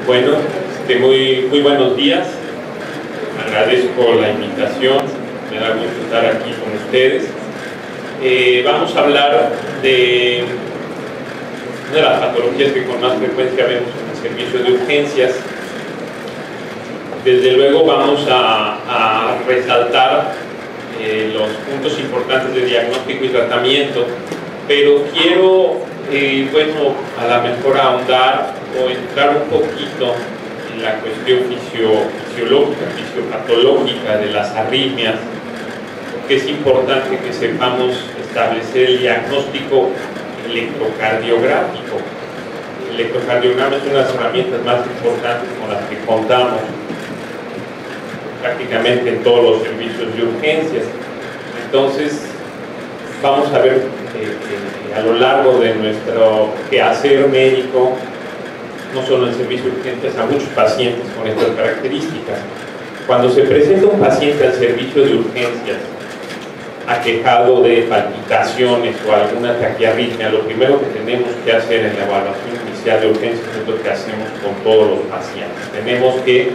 Bueno, muy buenos días. Agradezco la invitación. Me da gusto estar aquí con ustedes. Vamos a hablar de una de las patologías que con más frecuencia vemos en el servicio de urgencias. Desde luego vamos a resaltar los puntos importantes de diagnóstico y tratamiento, pero quiero, a lo mejor ahondar o entrar un poquito en la cuestión fisiológica, fisiopatológica de las arritmias, porque es importante que sepamos establecer el diagnóstico electrocardiográfico. El electrocardiograma es una de las herramientas más importantes con las que contamos prácticamente en todos los servicios de urgencias. Entonces vamos a ver a lo largo de nuestro quehacer médico, no solo en servicio de urgencias, a muchos pacientes con estas características. Cuando se presenta un paciente al servicio de urgencias aquejado de palpitaciones o alguna taquiarritmia, lo primero que tenemos que hacer en la evaluación inicial de urgencias es lo que hacemos con todos los pacientes. Tenemos que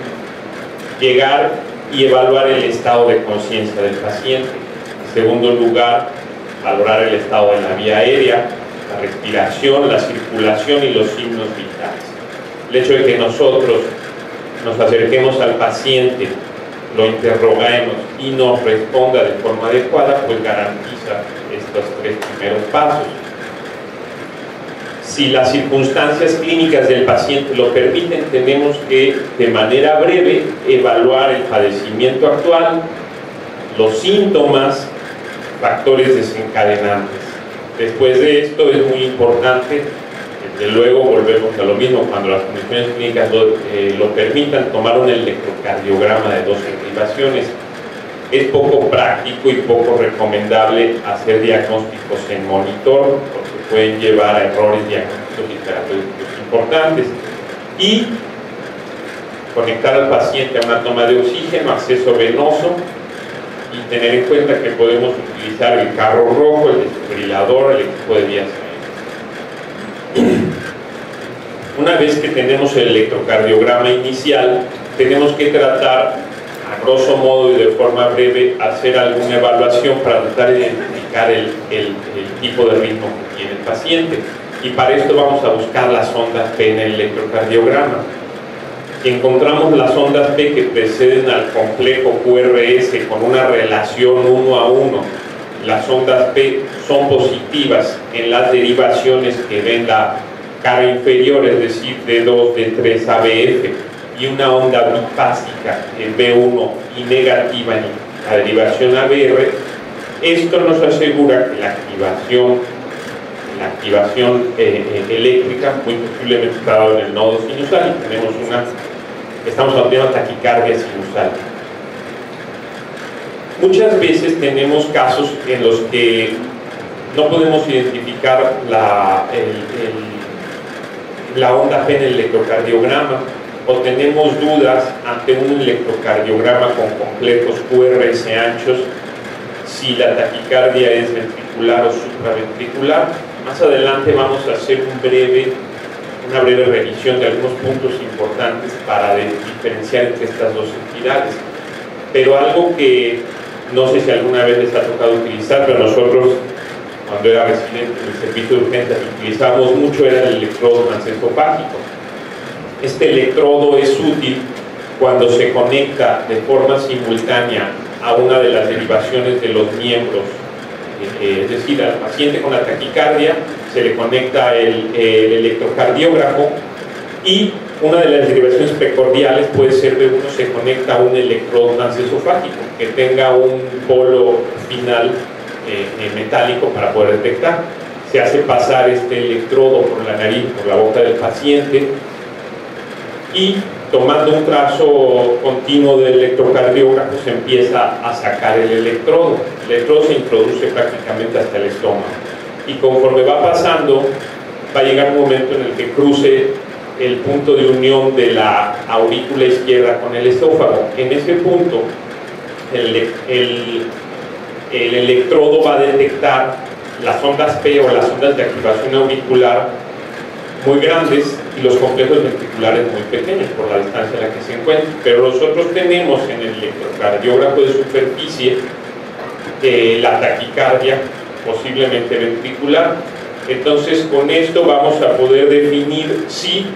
llegar y evaluar el estado de conciencia del paciente. En segundo lugar, valorar el estado de la vía aérea, la respiración, la circulación y los signos vitales. El hecho de que nosotros nos acerquemos al paciente, lo interroguemos y nos responda de forma adecuada, pues garantiza estos tres primeros pasos. Si las circunstancias clínicas del paciente lo permiten, tenemos que, de manera breve, evaluar el padecimiento actual, los síntomas, factores desencadenantes. Después de esto es muy importante, desde luego volvemos a lo mismo, cuando las condiciones clínicas lo permitan, tomar un electrocardiograma de 2 derivaciones. Es poco práctico y poco recomendable hacer diagnósticos en monitor, porque pueden llevar a errores diagnósticos y terapéuticos importantes. Y conectar al paciente a una toma de oxígeno, acceso venoso, y tener en cuenta que podemos utilizar el carro rojo, el desfibrilador, el equipo de vías aéreas. Una vez que tenemos el electrocardiograma inicial, tenemos que tratar, a grosso modo y de forma breve, hacer alguna evaluación para tratar de identificar el tipo de ritmo que tiene el paciente. Y para esto vamos a buscar las ondas P en el electrocardiograma. Si encontramos las ondas P que preceden al complejo QRS con una relación 1 a 1, las ondas P son positivas en las derivaciones que ven la cara inferior, es decir, D2, D3, ABF, y una onda bifásica en B1 y negativa en la derivación ABR. Esto nos asegura que la activación eléctrica muy posiblemente está dado en el nodo sinusal y estamos hablando de taquicardia sinusal. Muchas veces tenemos casos en los que no podemos identificar la onda P en el electrocardiograma, o tenemos dudas ante un electrocardiograma con complejos QRS anchos si la taquicardia es ventricular o supraventricular. Más adelante vamos a hacer una breve revisión de algunos puntos importantes para diferenciar entre estas dos entidades. Pero algo que no sé si alguna vez les ha tocado utilizar, pero nosotros, cuando era residente en el servicio de urgencias, utilizamos mucho, era el electrodo transesofágico. Este electrodo es útil cuando se conecta de forma simultánea a una de las derivaciones de los miembros, es decir, al paciente con la taquicardia se le conecta el electrocardiógrafo, y una de las derivaciones precordiales puede ser de uno, se conecta a un electrodo transesofágico que tenga un polo final metálico para poder detectar. Se hace pasar este electrodo por la nariz, por la boca del paciente, y tomando un trazo continuo del electrocardiógrafo se empieza a sacar el electrodo. El electrodo se introduce prácticamente hasta el estómago, y conforme va pasando va a llegar un momento en el que cruce el punto de unión de la aurícula izquierda con el esófago. En ese punto el electrodo va a detectar las ondas P o las ondas de activación auricular muy grandes, y los complejos ventriculares muy pequeños por la distancia en la que se encuentran. Pero nosotros tenemos en el electrocardiógrafo de superficie la taquicardia posiblemente ventricular. Entonces con esto vamos a poder definir si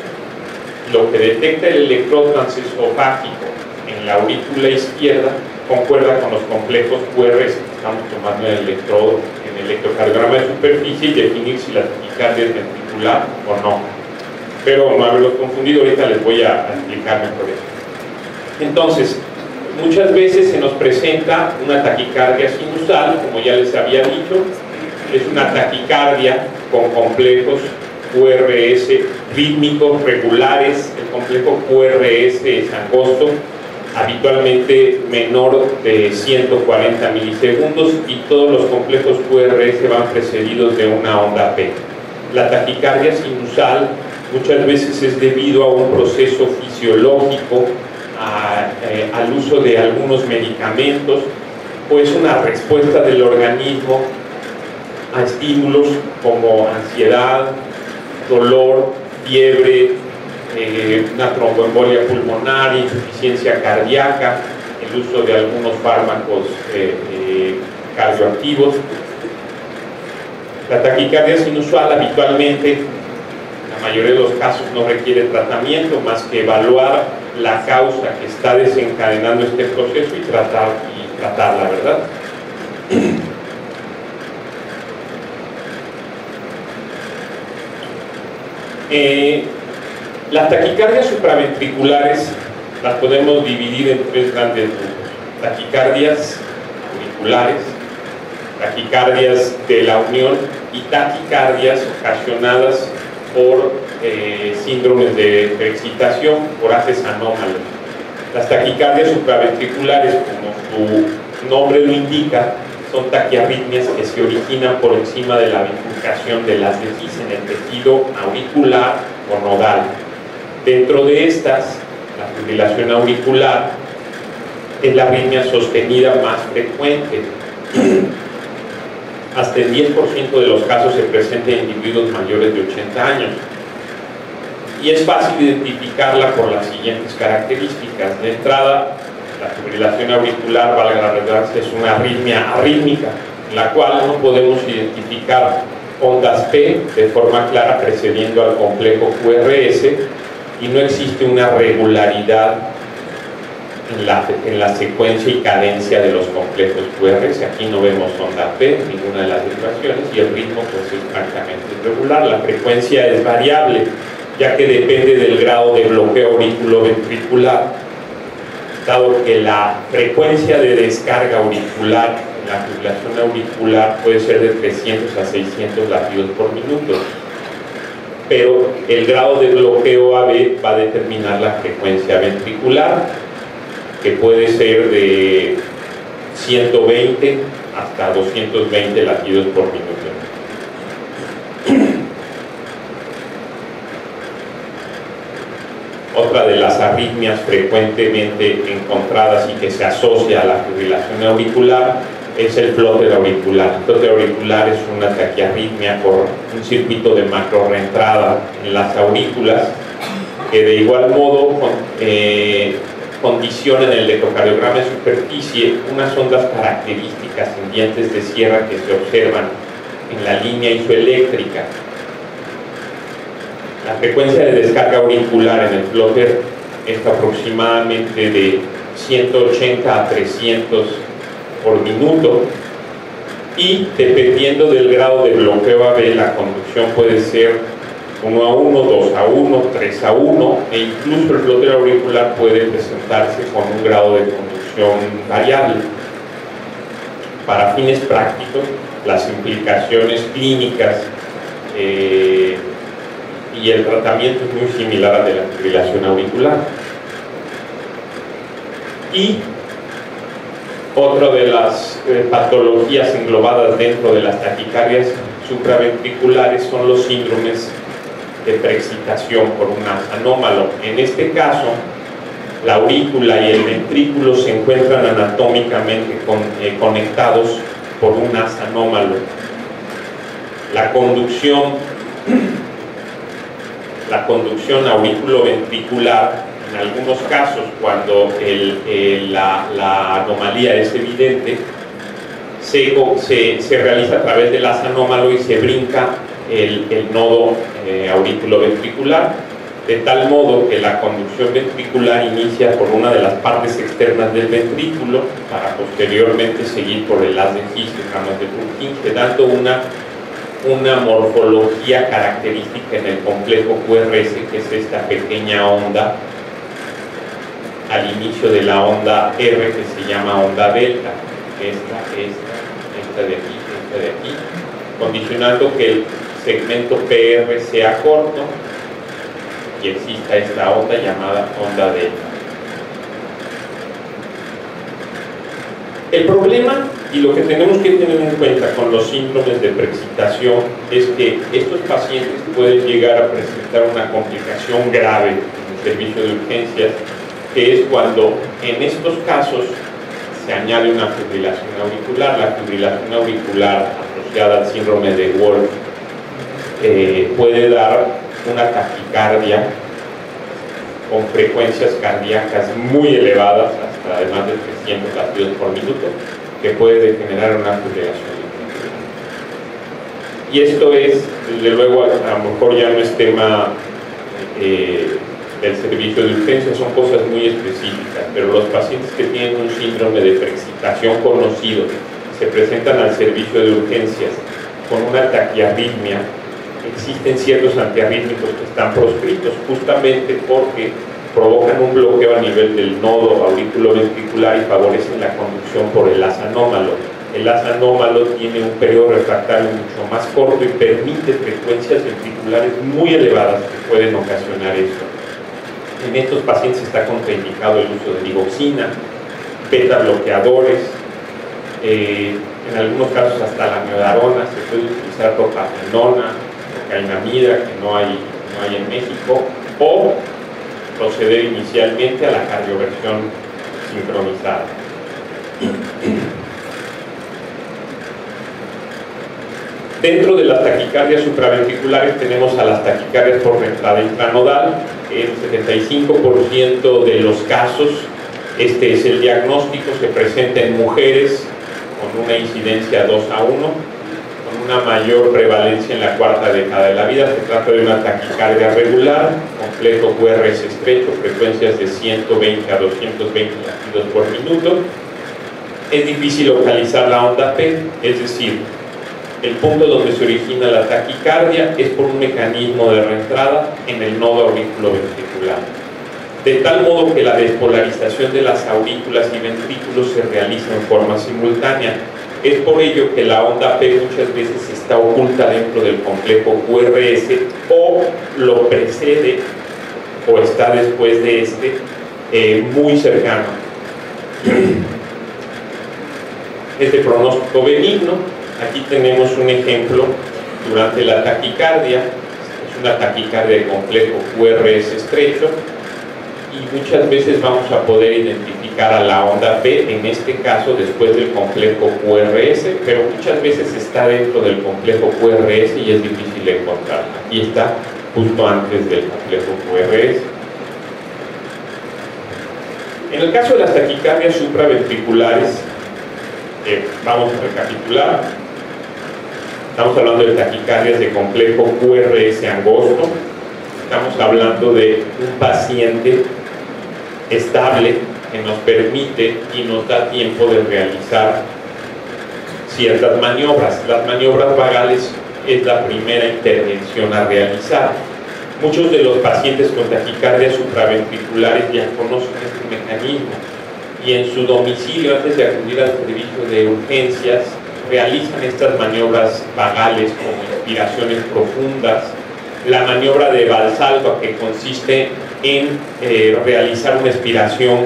lo que detecta el electrodo transesofágico en la aurícula izquierda concuerda con los complejos QRS que estamos tomando en el electrodo, en el electrocardiograma de superficie, y definir si la taquicardia es ventricular o no. Pero no haberlos confundido, ahorita les voy a explicar mejor eso. Entonces, muchas veces se nos presenta una taquicardia sinusal, como ya les había dicho, es una taquicardia con complejos QRS rítmicos regulares. El complejo QRS es angosto, habitualmente menor de 140 milisegundos, y todos los complejos QRS van precedidos de una onda P. La taquicardia sinusal muchas veces es debido a un proceso fisiológico, al uso de algunos medicamentos, o es una respuesta del organismo a estímulos como ansiedad, dolor, fiebre, una tromboembolia pulmonar, insuficiencia cardíaca, el uso de algunos fármacos cardioactivos. La taquicardia sinusal habitualmente, en la mayoría de los casos, no requiere tratamiento más que evaluar la causa que está desencadenando este proceso y tratarla, ¿verdad? Las taquicardias supraventriculares las podemos dividir en tres grandes grupos: taquicardias auriculares, taquicardias de la unión y taquicardias ocasionadas por síndromes de preexcitación, por haces anómalos. Las taquicardias supraventriculares, como su nombre lo indica, son taquiarritmias que se originan por encima de la bifurcación de las vejigas en el tejido auricular o nodal. Dentro de estas, la fibrilación auricular es la arritmia sostenida más frecuente. Hasta el 10% de los casos se presenta en individuos mayores de 80 años. Y es fácil identificarla por las siguientes características. De entrada, la fibrilación auricular, valga la redundancia, es una arritmia arrítmica, en la cual no podemos identificar ondas P de forma clara precediendo al complejo QRS, y no existe una regularidad en la secuencia y cadencia de los complejos QRS. Aquí no vemos onda P en ninguna de las vibraciones, y el ritmo pues es francamente irregular. La frecuencia es variable, ya que depende del grado de bloqueo auriculoventricular, dado que la frecuencia de descarga auricular en la fibrilación auricular puede ser de 300 a 600 latidos por minuto, pero el grado de bloqueo AB va a determinar la frecuencia ventricular, que puede ser de 120 hasta 220 latidos por minuto. Otra de las arritmias frecuentemente encontradas y que se asocia a la fibrilación auricular es el flóter auricular. El flóter auricular es una taquiarritmia por un circuito de macrorreentrada en las aurículas, que de igual modo condiciona en el electrocardiograma de superficie unas ondas características en dientes de sierra que se observan en la línea isoeléctrica. La frecuencia de descarga auricular en el flóter es aproximadamente de 180 a 300 por minuto, y dependiendo del grado de bloqueo AB, la conducción puede ser 1 a 1, 2 a 1, 3 a 1, e incluso el flóter auricular puede presentarse con un grado de conducción variable. Para fines prácticos, las implicaciones clínicas y el tratamiento es muy similar al de la fibrilación auricular. Y otra de las patologías englobadas dentro de las taquicardias supraventriculares son los síndromes de preexcitación por un haz anómalo. En este caso, la aurícula y el ventrículo se encuentran anatómicamente conectados por un haz anómalo. La conducción la conducción aurículo-ventricular, en algunos casos cuando la anomalía es evidente, se realiza a través del asa anómalo y se brinca el nodo auriculoventricular, de tal modo que la conducción ventricular inicia por una de las partes externas del ventrículo para posteriormente seguir por el haz de His y ramas de Purkinje, dando una morfología característica en el complejo QRS, que es esta pequeña onda al inicio de la onda R, que se llama onda delta, esta de aquí, condicionando que el segmento PR sea corto y exista esta onda llamada onda delta. El problema y lo que tenemos que tener en cuenta con los síndromes de preexcitación es que estos pacientes pueden llegar a presentar una complicación grave en el servicio de urgencias, que es cuando en estos casos se añade una fibrilación auricular. La fibrilación auricular asociada al síndrome de Wolff puede dar una taquicardia con frecuencias cardíacas muy elevadas, hasta de más de 300 latidos por minuto, que puede generar una fibrilación auricular. Y esto es, desde luego, a lo mejor ya no es tema del servicio de urgencia, son cosas muy específicas, pero los pacientes que tienen un síndrome de preexcitación conocido se presentan al servicio de urgencias con una taquiarritmia. Existen ciertos antiarrítmicos que están proscritos justamente porque provocan un bloqueo a nivel del nodo auriculoventricular y favorecen la conducción por el haz anómalo. El haz anómalo tiene un periodo refractario mucho más corto y permite frecuencias ventriculares muy elevadas que pueden ocasionar esto. En estos pacientes está contraindicado el uso de digoxina, beta bloqueadores, en algunos casos hasta la miodarona, se puede utilizar propafenona, cocainamida, que no hay en México, o proceder inicialmente a la cardioversión sincronizada. Dentro de las taquicardias supraventriculares tenemos a las taquicardias por entrada intranodal. En 75% de los casos este es el diagnóstico, se presenta en mujeres con una incidencia 2 a 1, con una mayor prevalencia en la cuarta década de la vida. Se trata de una taquicardia regular, complejo QRS estrecho, frecuencias de 120 a 220 latidos por minuto. Es difícil localizar la onda P, es decir, el punto donde se origina la taquicardia es por un mecanismo de reentrada en el nodo auriculoventricular, de tal modo que la despolarización de las aurículas y ventrículos se realiza en forma simultánea. Es por ello que la onda P muchas veces está oculta dentro del complejo QRS, o lo precede o está después de muy cercano. Es de pronóstico benigno. Aquí tenemos un ejemplo durante la taquicardia. Es una taquicardia de complejo QRS estrecho y muchas veces vamos a poder identificar a la onda P, en este caso después del complejo QRS, pero muchas veces está dentro del complejo QRS y es difícil encontrarla. Aquí está justo antes del complejo QRS. En el caso de las taquicardias supraventriculares, vamos a recapitular. Estamos hablando de taquicardias de complejo QRS angosto. Estamos hablando de un paciente estable que nos permite y nos da tiempo de realizar ciertas maniobras. Las maniobras vagales es la primera intervención a realizar. Muchos de los pacientes con taquicardias supraventriculares ya conocen este mecanismo y en su domicilio, antes de acudir al servicio de urgencias, realizan estas maniobras vagales con inspiraciones profundas. La maniobra de Valsalva, que consiste en realizar una expiración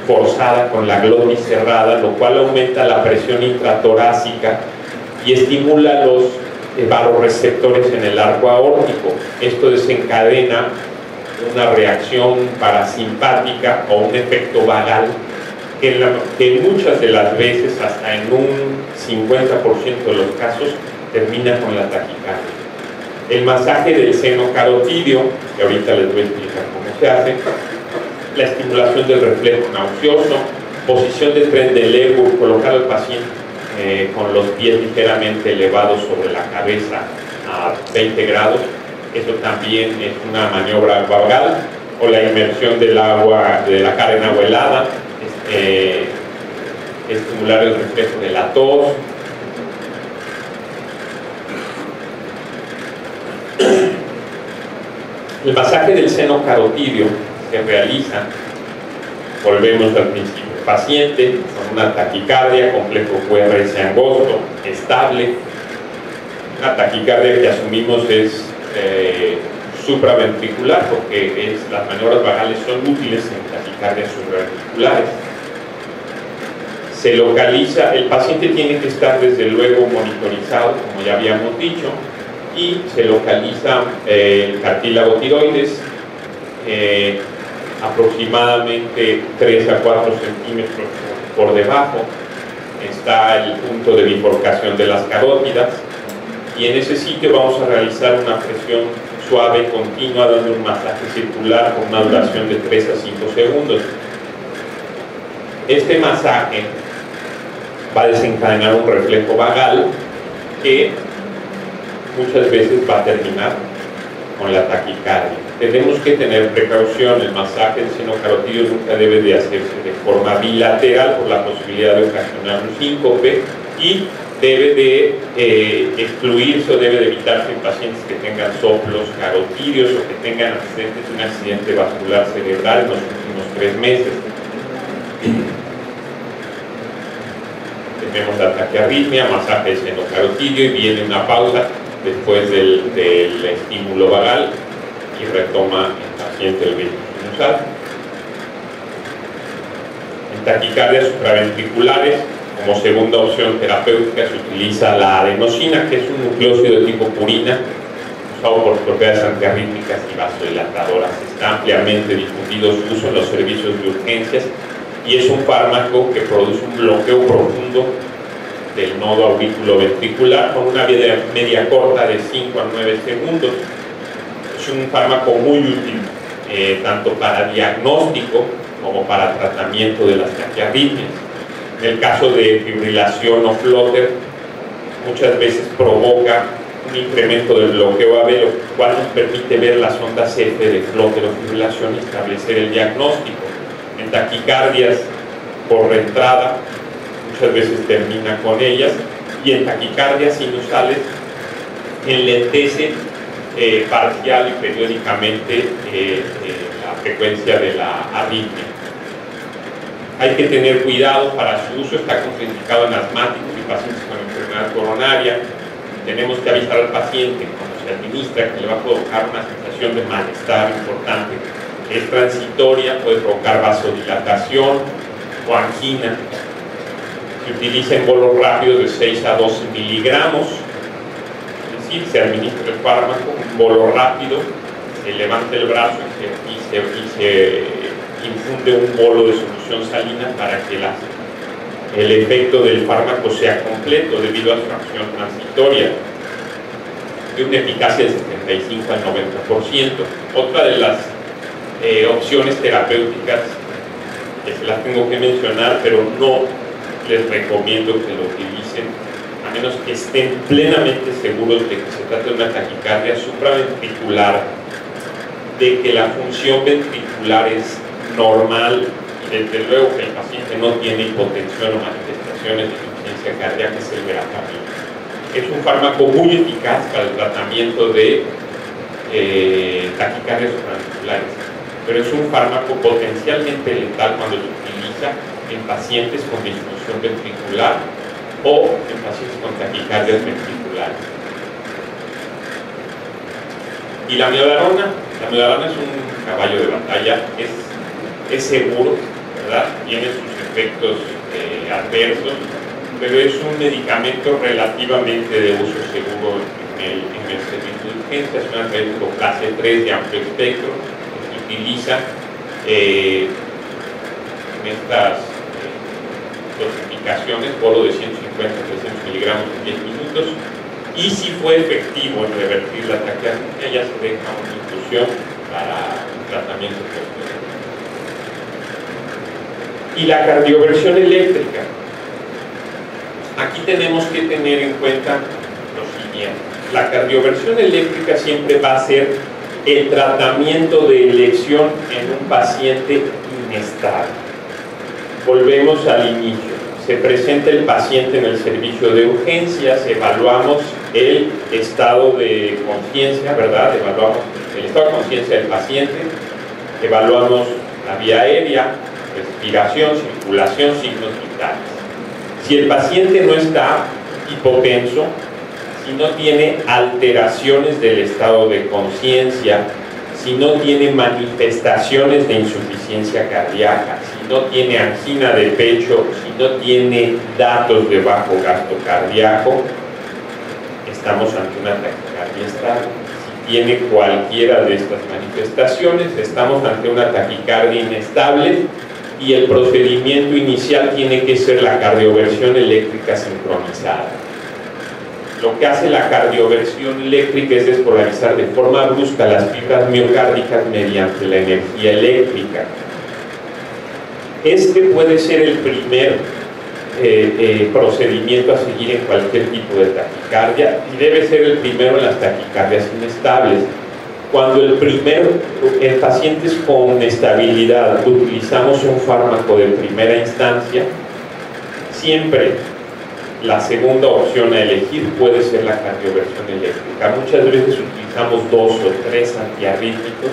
forzada con la glotis cerrada, lo cual aumenta la presión intratorácica y estimula los varoreceptores en el arco aórtico. Esto desencadena una reacción parasimpática o un efecto vagal que muchas de las veces, hasta en un 50% de los casos, termina con la taquicardia. el masaje del seno carotídeo, que ahorita les voy a explicar cómo se hace, la estimulación del reflejo nauseoso, posición de tren de Lewy, colocar al paciente con los pies ligeramente elevados sobre la cabeza a 20 grados, eso también es una maniobra vagal, o la inmersión del agua, de la cara en agua helada, estimular el reflejo de la tos. El masaje del seno carotídeo se realiza, volvemos al principio, paciente con una taquicardia, complejo QRS angosto, estable, una taquicardia que asumimos es supraventricular, porque las maniobras vagales son útiles en taquicardias supraventriculares. Se localiza, el paciente tiene que estar desde luego monitorizado, como ya habíamos dicho, y se localiza el cartílago tiroides, aproximadamente 3 a 4 centímetros por debajo está el punto de bifurcación de las carótidas, y en ese sitio vamos a realizar una presión suave y continua dando un masaje circular con una duración de 3 a 5 segundos. Este masaje va a desencadenar un reflejo vagal que muchas veces va a terminar con la taquicardia. Tenemos que tener precaución, el masaje del seno carotídeo nunca debe de hacerse de forma bilateral por la posibilidad de ocasionar un síncope, y debe de excluirse o debe de evitarse en pacientes que tengan soplos carotídeos o que tengan antecedentes de un accidente vascular cerebral en los últimos 3 meses. Tenemos la taquiarritmia, masaje del seno carotídeo, y viene una pausa después del estímulo vagal y retoma el paciente el ritmo sinusal. En taquicardias supraventriculares, como segunda opción terapéutica, se utiliza la adenosina, que es un nucleócido de tipo purina, usado por propiedades antiarrítmicas y vasodilatadoras. Está ampliamente difundido su uso en los servicios de urgencias y es un fármaco que produce un bloqueo profundo del nodo auriculoventricular con una vida media corta de 5 a 9 segundos. Es un fármaco muy útil tanto para diagnóstico como para tratamiento de las taquiarritmias. En el caso de fibrilación o flóter, muchas veces provoca un incremento del bloqueo AB, lo cual nos permite ver las ondas F de flóter o fibrilación y establecer el diagnóstico. En taquicardias por reentrada, muchas veces termina con ellas, y en taquicardias sinusales enlentece parcial y periódicamente la frecuencia de la arritmia. Hay que tener cuidado para su uso, está contraindicado en asmáticos y pacientes con enfermedad coronaria. Tenemos que avisar al paciente cuando se administra que le va a provocar una sensación de malestar importante. Es transitoria, puede provocar vasodilatación o angina. Se utiliza en bolos rápidos de 6 a 12 miligramos, es decir, se administra el fármaco, un bolo rápido, se levanta el brazo y se infunde un bolo de solución salina para que el efecto del fármaco sea completo debido a su acción transitoria, de una eficacia del 75 al 90%. Otra de las opciones terapéuticas que se las tengo que mencionar, pero no les recomiendo que lo utilicen a menos que estén plenamente seguros de que se trata de una taquicardia supraventricular, de que la función ventricular es normal y desde luego que el paciente no tiene hipotensión o manifestaciones de insuficiencia cardíaca, es el verapamil. Es un fármaco muy eficaz para el tratamiento de taquicardias supraventriculares, pero es un fármaco potencialmente letal cuando se utiliza en pacientes con disfunción ventricular o en pacientes con taquicardias ventriculares. Y la miodarona es un caballo de batalla, es seguro, ¿verdad? Tiene sus efectos adversos, pero es un medicamento relativamente de uso seguro en el servicio de urgencia. Es un antialérgico clase 3 de amplio espectro que se utiliza en estas dosificaciones, bolo de 150 a 300 miligramos en 10 minutos, y si fue efectivo en revertir la taquiarritmia, ya se deja una infusión para un tratamiento posterior. Y la cardioversión eléctrica. Aquí tenemos que tener en cuenta lo siguiente: la cardioversión eléctrica siempre va a ser el tratamiento de elección en un paciente inestable. Volvemos al inicio. Se presenta el paciente en el servicio de urgencias, evaluamos el estado de conciencia, ¿verdad? Evaluamos el estado de conciencia del paciente, evaluamos la vía aérea, respiración, circulación, signos vitales. Si el paciente no está hipotenso, si no tiene alteraciones del estado de conciencia, si no tiene manifestaciones de insuficiencia cardíaca, si no tiene angina de pecho, si no tiene datos de bajo gasto cardíaco, estamos ante una taquicardia estable. Si tiene cualquiera de estas manifestaciones, estamos ante una taquicardia inestable y el procedimiento inicial tiene que ser la cardioversión eléctrica sincronizada. Lo que hace la cardioversión eléctrica es despolarizar de forma brusca las fibras miocárdicas mediante la energía eléctrica. Este puede ser el primer procedimiento a seguir en cualquier tipo de taquicardia y debe ser el primero en las taquicardias inestables. Cuando en pacientes con estabilidad utilizamos un fármaco de primera instancia, siempre la segunda opción a elegir puede ser la cardioversión eléctrica. Muchas veces utilizamos 2 o 3 antiarrítmicos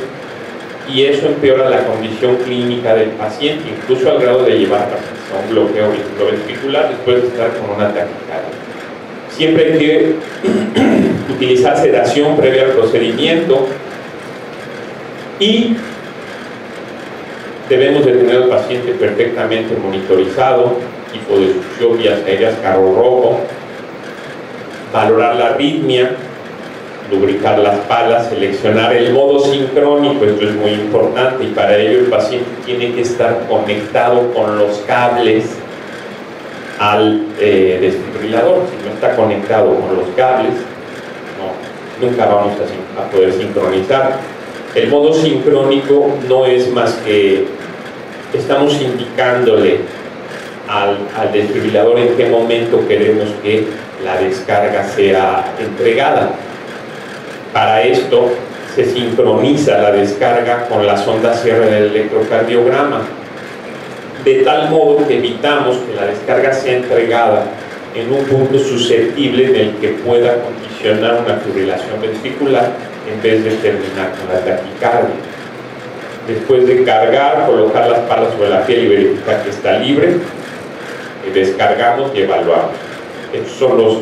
y eso empeora la condición clínica del paciente, incluso al grado de llevar a un bloqueo ventricular después de estar con una taquicardia. Siempre hay que utilizar sedación previa al procedimiento y debemos de tener al paciente perfectamente monitorizado, tipo de succión, vías aéreas, carro rojo, valorar la arritmia, lubricar las palas, seleccionar el modo sincrónico. Esto es muy importante y para ello el paciente tiene que estar conectado con los cables al desfibrilador. Si no está conectado con los cables, nunca vamos a poder sincronizar. El modo sincrónico no es más que estamos indicándole al desfibrilador en qué momento queremos que la descarga sea entregada. Para esto se sincroniza la descarga con la sonda Sierra del electrocardiograma, de tal modo que evitamos que la descarga sea entregada en un punto susceptible en el que pueda condicionar una fibrilación ventricular en vez de terminar con la taquicardia. Después de cargar, colocar las palas sobre la piel y verificar que está libre, descargamos y evaluamos. Estos son los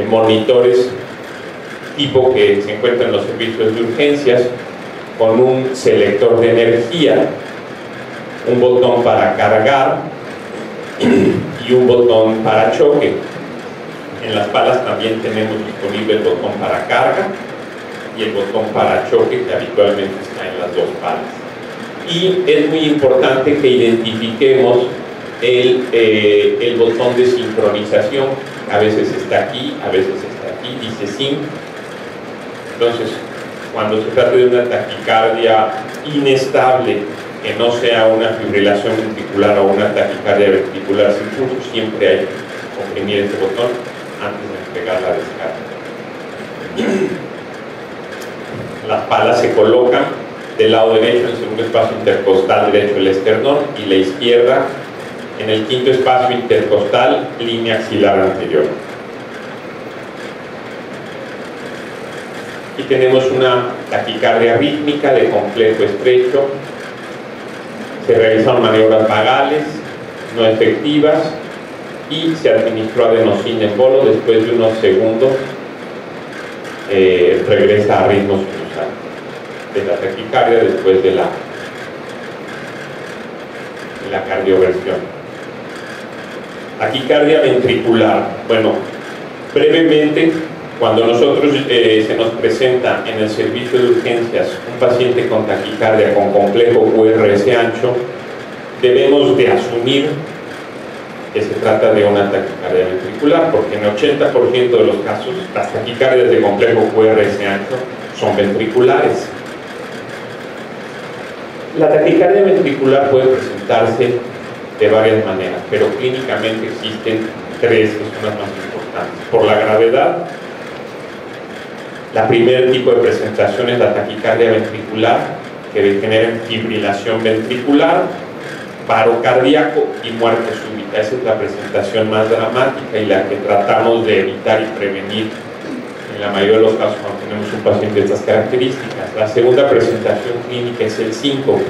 monitores tipo que se encuentran en los servicios de urgencias, con un selector de energía, un botón para cargar y un botón para choque. En las palas también tenemos disponible el botón para carga y el botón para choque, que habitualmente está en las 2 palas. Y es muy importante que identifiquemos el botón de sincronización. A veces está aquí, a veces está aquí, dice sync. Entonces, cuando se trata de una taquicardia inestable, que no sea una fibrilación ventricular o una taquicardia ventricular sin pulso, siempre hay que comprimir este botón antes de entregar la descarga. Las palas se colocan del lado derecho en el segundo espacio intercostal derecho del esternón y la izquierda en el quinto espacio intercostal, línea axilar anterior. Aquí tenemos una taquicardia rítmica de complejo estrecho. Se realizaron maniobras vagales no efectivas y se administró adenosina en bolo. Después de unos segundos regresa a ritmo sinusal de la taquicardia después de la cardioversión. Taquicardia ventricular. Bueno, brevemente, cuando nosotros se nos presenta en el servicio de urgencias un paciente con taquicardia con complejo QRS ancho, debemos de asumir que se trata de una taquicardia ventricular, porque en 80% de los casos las taquicardias de complejo QRS ancho son ventriculares. La taquicardia ventricular puede presentarse de varias maneras, pero clínicamente existen tres que son las más importantes. Por la gravedad, la primer tipo de presentación es la taquicardia ventricular, que degenera en fibrilación ventricular, paro cardíaco y muerte súbita. Esa es la presentación más dramática y la que tratamos de evitar y prevenir en la mayoría de los casos cuando tenemos un paciente de estas características. La segunda presentación clínica es el síncope.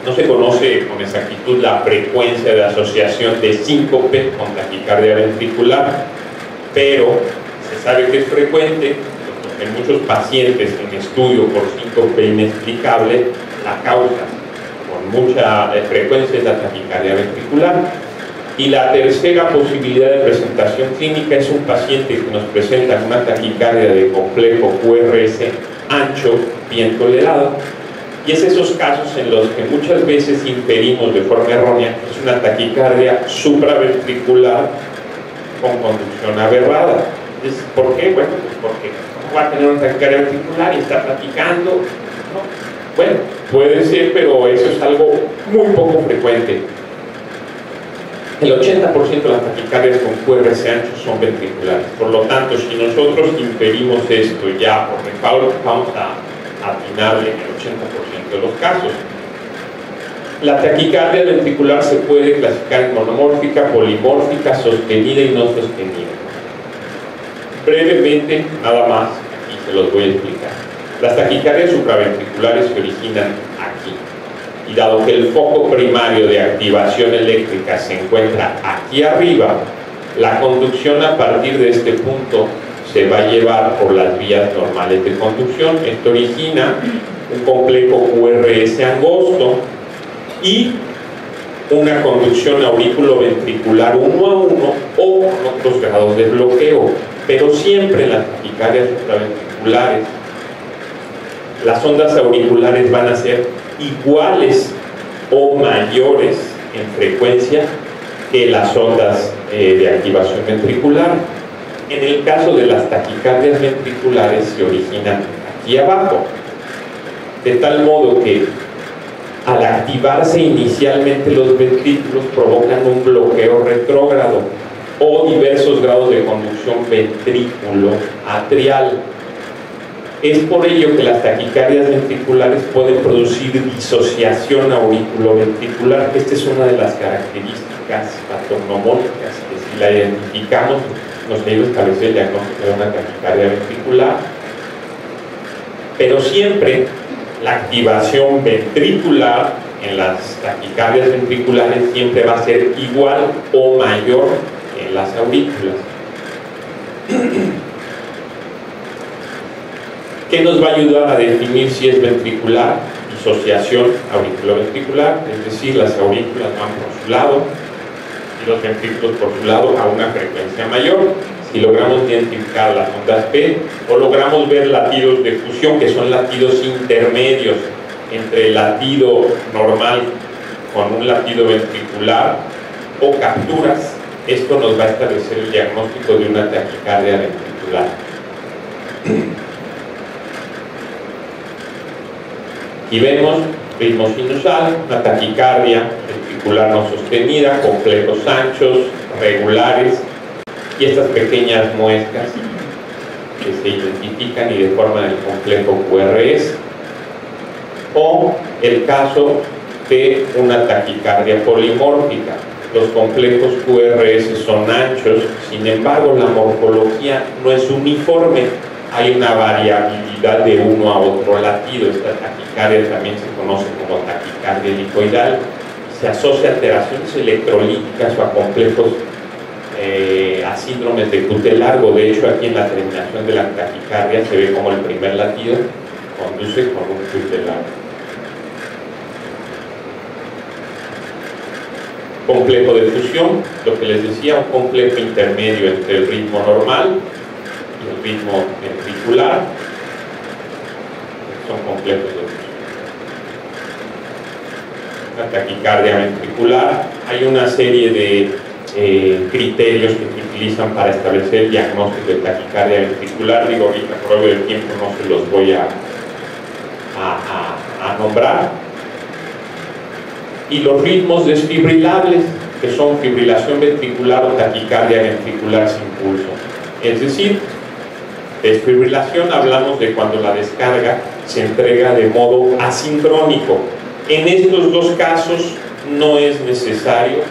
No se conoce con exactitud la frecuencia de asociación de síncope con taquicardia ventricular, pero se sabe que es frecuente. En muchos pacientes en estudio por síncope inexplicable, la causa con mucha frecuencia es la taquicardia ventricular. Y la tercera posibilidad de presentación clínica es un paciente que nos presenta una taquicardia de complejo QRS ancho, bien tolerado. Y es esos casos en los que muchas veces inferimos de forma errónea que es una taquicardia supraventricular con conducción aberrada. ¿Por qué? Bueno, pues porque va a tener una taquicardia ventricular y está platicando, ¿no? Bueno, puede ser, pero eso es algo muy poco frecuente. El 80% de las taquicardias con QRS ancho son ventriculares. Por lo tanto, si nosotros inferimos esto ya por default, vamos a atinarle en el 80% de los casos. La taquicardia ventricular se puede clasificar en monomórfica, polimórfica, sostenida y no sostenida. Brevemente, nada más, aquí se los voy a explicar. Las taquicardias supraventriculares se originan aquí. Y dado que el foco primario de activación eléctrica se encuentra aquí arriba, la conducción a partir de este punto se va a llevar por las vías normales de conducción. Esto origina un complejo QRS angosto y una conducción aurículo-ventricular 1 a 1 o con otros grados de bloqueo. Pero siempre en las taquicardias supraventriculares las ondas auriculares van a ser iguales o mayores en frecuencia que las ondas de activación ventricular. En el caso de las taquicardias ventriculares se originan aquí abajo, de tal modo que al activarse inicialmente los ventrículos provocan un bloqueo retrógrado o diversos grados de conducción ventrículo-atrial. Es por ello que las taquicardias ventriculares pueden producir disociación auriculoventricular. Esta es una de las características patognomónicas que si la identificamos nos ayuda a establecer el diagnóstico de una taquicardia ventricular. Pero siempre la activación ventricular en las taquicardias ventriculares siempre va a ser igual o mayor que en las aurículas. ¿Qué nos va a ayudar a definir si es ventricular? Disociación auriculoventricular, es decir, las aurículas van por su lado y los ventrículos por su lado a una frecuencia mayor. Si logramos identificar las ondas P o logramos ver latidos de fusión, que son latidos intermedios entre el latido normal con un latido ventricular o capturas, esto nos va a establecer el diagnóstico de una taquicardia ventricular. Y vemos ritmo sinusal, una taquicardia ventricular no sostenida, complejos anchos, regulares, y estas pequeñas muestras que se identifican y deforman el complejo QRS, o el caso de una taquicardia polimórfica. Los complejos QRS son anchos, sin embargo la morfología no es uniforme, hay una variabilidad de uno a otro latido. Esta taquicardia también se conoce como taquicardia helicoidal, se asocia a alteraciones electrolíticas o a complejos a síndromes de QT largo. De hecho, aquí en la terminación de la taquicardia se ve como el primer latido conduce con un QT largo. Complejo de fusión, lo que les decía, un complejo intermedio entre el ritmo normal y el ritmo ventricular. Son complejos de fusión. una taquicardia ventricular. Hay una serie de criterios que se utilizan para establecer el diagnóstico de taquicardia ventricular. Digo, ahorita por obvio del tiempo no se los voy a nombrar. Y los ritmos desfibrilables, que son fibrilación ventricular o taquicardia ventricular sin pulso. Es decir, desfibrilación hablamos de cuando la descarga se entrega de modo asincrónico. En estos dos casos no es necesario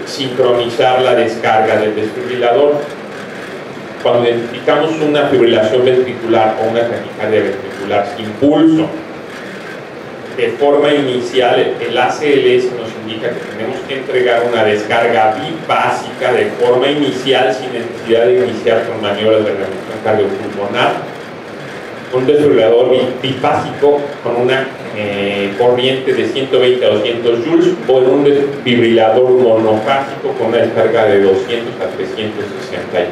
sincronizar la descarga del desfibrilador. Cuando identificamos una fibrilación ventricular o una taquicardia ventricular sin pulso, de forma inicial, el ACLS nos indica que tenemos que entregar una descarga bifásica de forma inicial sin necesidad de iniciar con maniobras de reanimación cardiopulmonar. Un desfibrilador bifásico con una corriente de 120 a 200 joules o en un desfibrilador monofásico con una descarga de 200 a 360 joules.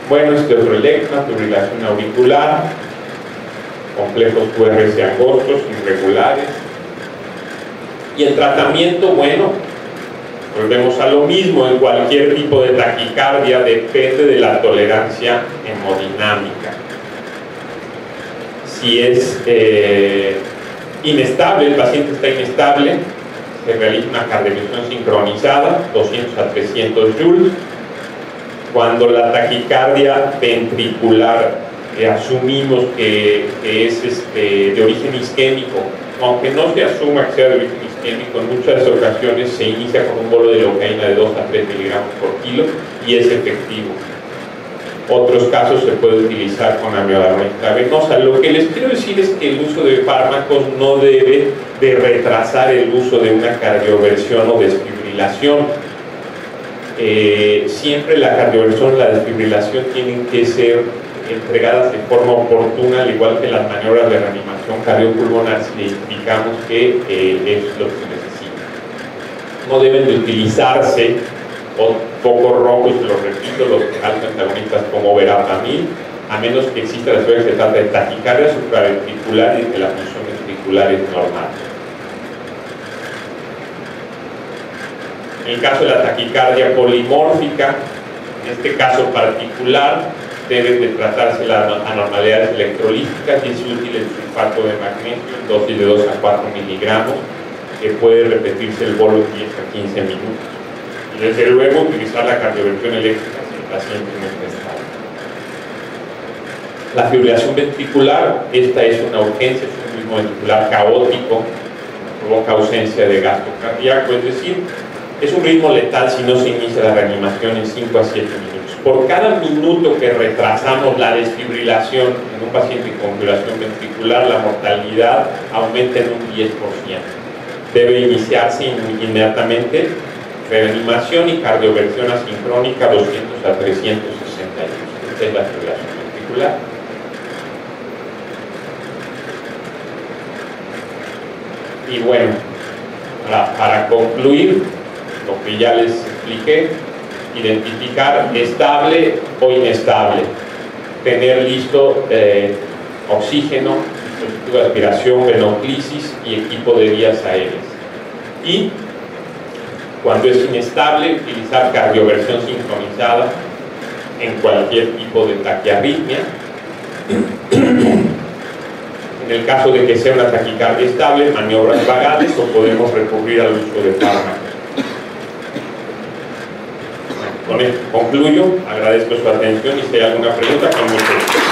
Bueno, este otro electro, fibrilación auricular, complejos QRS angostos, irregulares. Y el tratamiento, bueno, volvemos a lo mismo, en cualquier tipo de taquicardia depende de la tolerancia hemodinámica. Si es inestable, el paciente está inestable, se realiza una cardioversión sincronizada, 200 a 300 joules. Cuando la taquicardia ventricular asumimos que es de origen isquémico, aunque no se asuma que sea de origen isquémico, en muchas ocasiones se inicia con un bolo de lidocaína de 2 a 3 miligramos por kilo y es efectivo. Otros casos se puede utilizar con amiodarona intravenosa. Lo que les quiero decir es que el uso de fármacos no debe de retrasar el uso de una cardioversión o desfibrilación. Siempre la cardioversión y la desfibrilación tienen que ser entregadas de forma oportuna, al igual que las maniobras de reanimación cardiopulmonar, si identificamos que es lo que se necesita. No deben de utilizarse focos rojos, y lo repito, los alfa-antagonistas como verapamil, a menos que exista la historia que se trata de taquicardia supraventricular y que la función ventricular es normal. En el caso de la taquicardia polimórfica, en este caso particular, deben de tratarse las anormalidades electrolíticas y es útil el sulfato de magnesio en dosis de 2 a 4 miligramos, que puede repetirse el bolo 10 a 15 minutos. Y desde luego utilizar la cardioversión eléctrica si el paciente no está estable. La fibrilación ventricular, esta es una urgencia, es un ritmo ventricular caótico, provoca ausencia de gasto cardíaco, es decir, es un ritmo letal si no se inicia la reanimación en 5 a 7 minutos. Por cada minuto que retrasamos la desfibrilación en un paciente con fibrilación ventricular, la mortalidad aumenta en un 10%. Debe iniciarse inmediatamente reanimación y cardioversión asincrónica 200 a 360. Esta es la fibrilación ventricular. Y bueno, para concluir, lo que ya les expliqué, identificar estable o inestable, tener listo oxígeno, dispositivo de aspiración, venoclisis y equipo de vías aéreas. Y cuando es inestable, utilizar cardioversión sincronizada en cualquier tipo de taquiarritmia. En el caso de que sea una taquicardia estable, maniobras vagales o podemos recurrir al uso de fármacos. Con esto concluyo, agradezco su atención y si hay alguna pregunta, con mucho gusto.